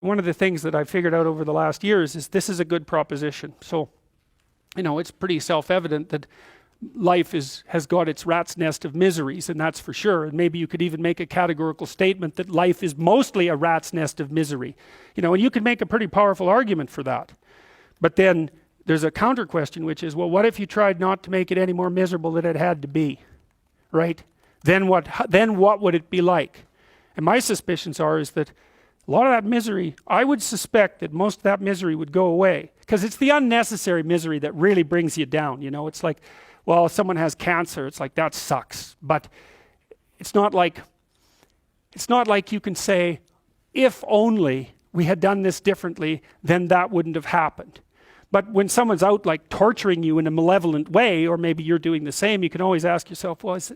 One of the things that I've figured out over the last years is this is a good proposition. So, it's pretty self-evident that life has got its rat's nest of miseries, and that's for sure. And maybe you could even make a categorical statement that life is mostly a rat's nest of misery. And you can make a pretty powerful argument for that. But then there's a counter question, which is, well, what if you tried not to make it any more miserable than it had to be, right? Then what would it be like? And my suspicions is that a lot of that misery, I would suspect that most of that misery would go away, because it's the unnecessary misery that really brings you down. It's like, well, if someone has cancer, it's like, that sucks. But it's not like you can say, if only we had done this differently, then that wouldn't have happened. But when someone's out like torturing you in a malevolent way, or maybe you're doing the same, you can always ask yourself, well, is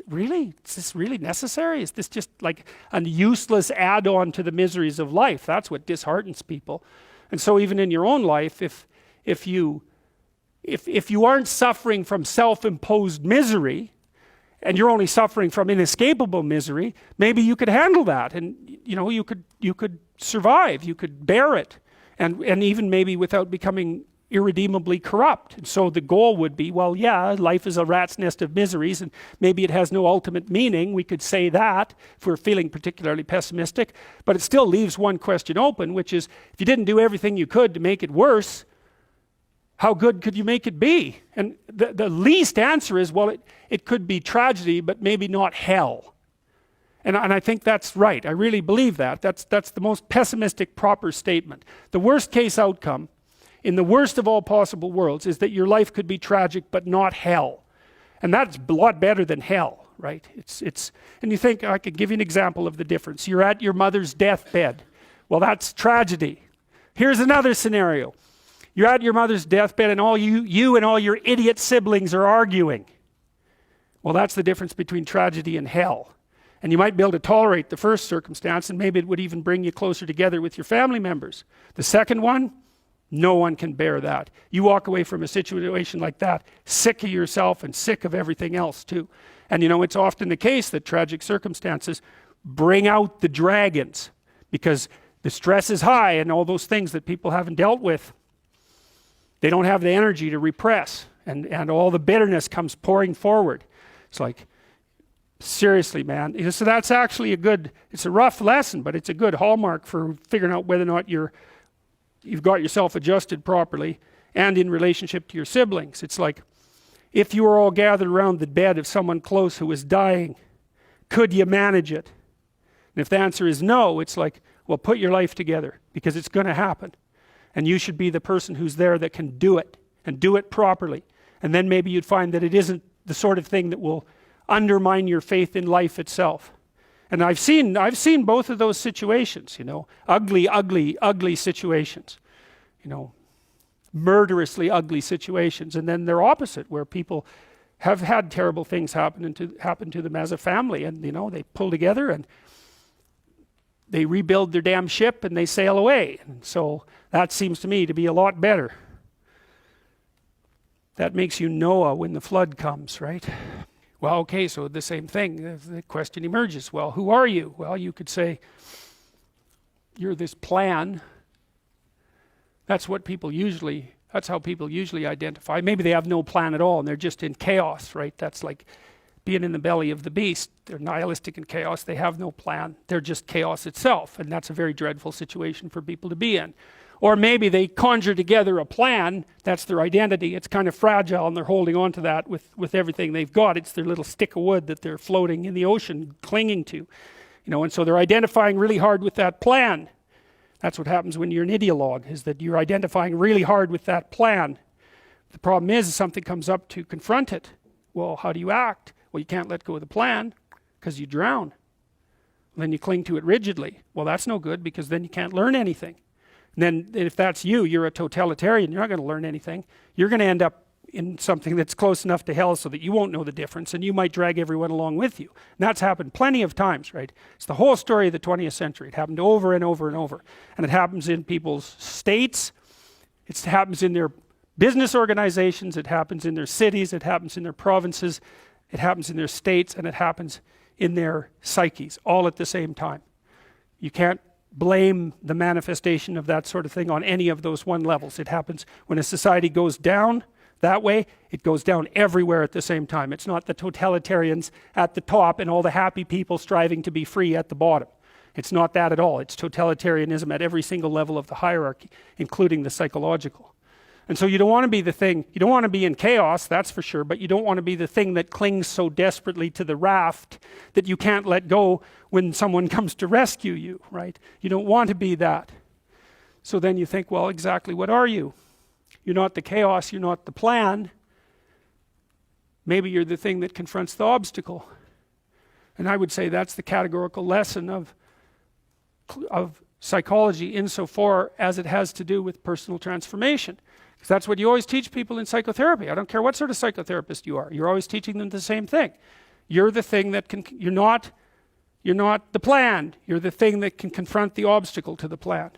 this really necessary? Is this just like a useless add-on to the miseries of life? That's what disheartens people. And so even in your own life, if you aren't suffering from self-imposed misery, and you're only suffering from inescapable misery, maybe you could handle that, and you could survive, you could bear it, and even maybe without becoming irredeemably corrupt. And so the goal would be, well, yeah, life is a rat's nest of miseries, and maybe it has no ultimate meaning. We could say that if we're feeling particularly pessimistic, but it still leaves one question open, which is, if you didn't do everything you could to make it worse, how good could you make it be? And the least answer is, well, it could be tragedy, but maybe not hell. And I think that's right. I really believe that. That's the most pessimistic, proper statement. The worst case outcome, in the worst of all possible worlds, is that your life could be tragic, but not hell. And that's a lot better than hell, right? And you think, I could give you an example of the difference. You're at your mother's deathbed. Well, that's tragedy. Here's another scenario. You're at your mother's deathbed, and you and all your idiot siblings are arguing. Well, that's the difference between tragedy and hell. And you might be able to tolerate the first circumstance, and maybe it would even bring you closer together with your family members. The second one, no one can bear that. You walk away from a situation like that sick of yourself and sick of everything else too. And it's often the case that tragic circumstances bring out the dragons, because the stress is high and all those things that people haven't dealt with, they don't have the energy to repress, and all the bitterness comes pouring forward. It's like, seriously, man. So that's actually it's a rough lesson, but it's a good hallmark for figuring out whether or not you've got yourself adjusted properly, and in relationship to your siblings. It's like, if you were all gathered around the bed of someone close who was dying, could you manage it? And if the answer is no, it's like, well, put your life together, because it's going to happen. And you should be the person who's there that can do it, and do it properly. And then maybe you'd find that it isn't the sort of thing that will undermine your faith in life itself. And I've seen both of those situations, ugly situations, murderously ugly situations. And then they're opposite, where people have had terrible things happen to them as a family, and they pull together and they rebuild their damn ship and they sail away. And so that seems to me to be a lot better. That makes you Noah when the flood comes, right? Well, okay, so the same thing, the question emerges. Well, who are you? Well, you could say, you're this plan. That's how people usually identify. Maybe they have no plan at all and they're just in chaos, right? That's like being in the belly of the beast. They're nihilistic in chaos. They have no plan. They're just chaos itself. And that's a very dreadful situation for people to be in. Or maybe they conjure together a plan. That's their identity. It's kind of fragile, and they're holding on to that with everything they've got. It's their little stick of wood that they're floating in the ocean, clinging to. And so they're identifying really hard with that plan. That's what happens when you're an ideologue, is that you're identifying really hard with that plan. The problem is, something comes up to confront it. Well, how do you act? Well, you can't let go of the plan, because you drown. Then you cling to it rigidly. Well, that's no good, because then you can't learn anything. And then if that's you're a totalitarian, you're not going to learn anything. You're going to end up in something that's close enough to hell so that you won't know the difference, and you might drag everyone along with you. And that's happened plenty of times, right? It's the whole story of the 20th century. It happened over and over and over. And it happens in people's states. It happens in their business organizations. It happens in their cities. It happens in their provinces. It happens in their states. And it happens in their psyches, all at the same time. You can't blame the manifestation of that sort of thing on any of those one levels. It happens when a society goes down that way, it goes down everywhere at the same time. It's not the totalitarians at the top and all the happy people striving to be free at the bottom. It's not that at all. It's totalitarianism at every single level of the hierarchy, including the psychological. And so you don't want to be the thing, you don't want to be in chaos, that's for sure, but you don't want to be the thing that clings so desperately to the raft that you can't let go when someone comes to rescue you, right? You don't want to be that. So then you think, well, exactly what are you? You're not the chaos, you're not the plan. Maybe you're the thing that confronts the obstacle. And I would say that's the categorical lesson of psychology insofar as it has to do with personal transformation. Because that's what you always teach people in psychotherapy. I don't care what sort of psychotherapist you are. You're always teaching them the same thing. You're the thing that can, you're not the plan. You're the thing that can confront the obstacle to the plan.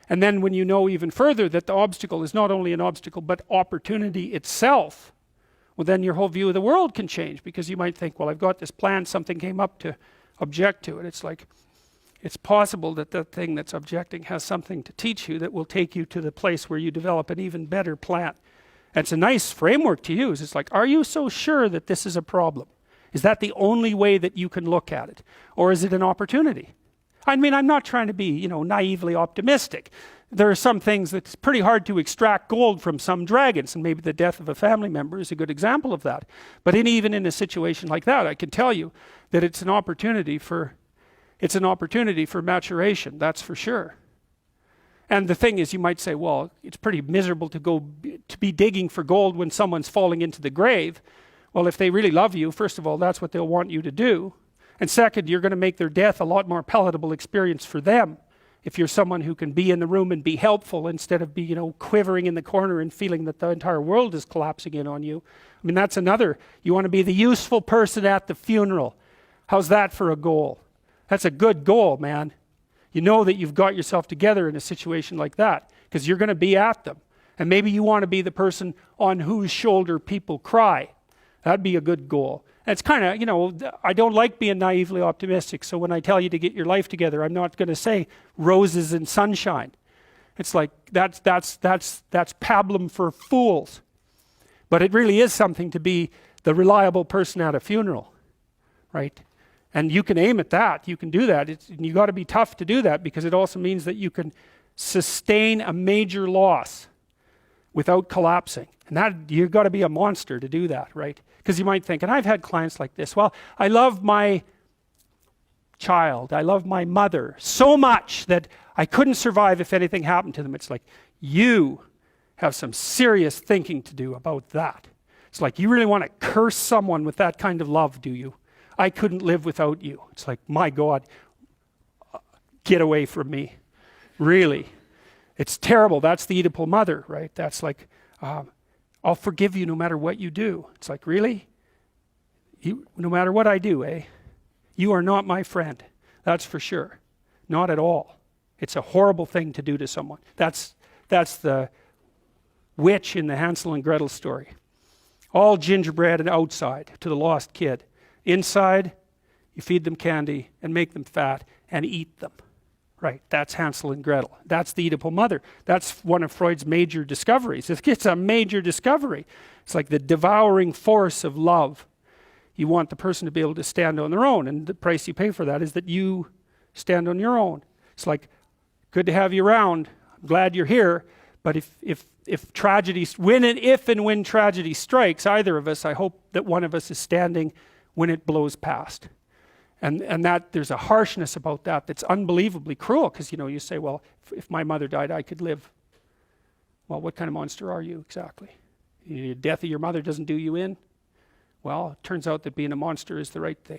And then when you know even further that the obstacle is not only an obstacle, but opportunity itself, well, then your whole view of the world can change, because you might think, well, I've got this plan, something came up to object to it. It's like, it's possible that the thing that's objecting has something to teach you that will take you to the place where you develop an even better plan. And it's a nice framework to use. It's like, are you so sure that this is a problem? Is that the only way that you can look at it? Or is it an opportunity? I mean, I'm not trying to be, naively optimistic. There are some things that's pretty hard to extract gold from some dragons, and maybe the death of a family member is a good example of that. But even in a situation like that, I can tell you that it's an opportunity for maturation, that's for sure. And the thing is, you might say, well, it's pretty miserable to be digging for gold when someone's falling into the grave. Well, if they really love you, first of all, that's what they'll want you to do. And second, you're going to make their death a lot more palatable experience for them if you're someone who can be in the room and be helpful instead of be, quivering in the corner and feeling that the entire world is collapsing in on you. I mean, that's another, you want to be the useful person at the funeral. How's that for a goal? That's a good goal, man. You know that you've got yourself together in a situation like that because you're going to be at them. And maybe you want to be the person on whose shoulder people cry. That'd be a good goal. And it's kind of, I don't like being naively optimistic. So when I tell you to get your life together, I'm not going to say roses and sunshine. It's like, that's pablum for fools. But it really is something to be the reliable person at a funeral, right? And you can aim at that. You can do that. You got to be tough to do that, because it also means that you can sustain a major loss without collapsing. And that, you've got to be a monster to do that, right? Because you might think, and I've had clients like this, well, I love my child, I love my mother so much that I couldn't survive if anything happened to them. It's like, you have some serious thinking to do about that. It's like, you really want to curse someone with that kind of love, do you? I couldn't live without you. It's like, my God, get away from me. Really. It's terrible. That's the Oedipal mother, right? That's like, I'll forgive you no matter what you do. It's like, really? No matter what I do, eh? You are not my friend. That's for sure. Not at all. It's a horrible thing to do to someone. That's the witch in the Hansel and Gretel story. All gingerbread and outside to the lost kid. Inside, you feed them candy and make them fat and eat them. Right, that's Hansel and Gretel. That's the Oedipal mother. That's one of Freud's major discoveries. It's a major discovery. It's like the devouring force of love. You want the person to be able to stand on their own, and the price you pay for that is that you stand on your own. It's like, good to have you around. I'm glad you're here. But if tragedy, if and when tragedy strikes either of us, I hope that one of us is standing when it blows past. And that there's a harshness about that that's unbelievably cruel, because you say, well, if my mother died, I could live. Well, what kind of monster are you exactly? The death of your mother doesn't do you in? Well, it turns out that being a monster is the right thing.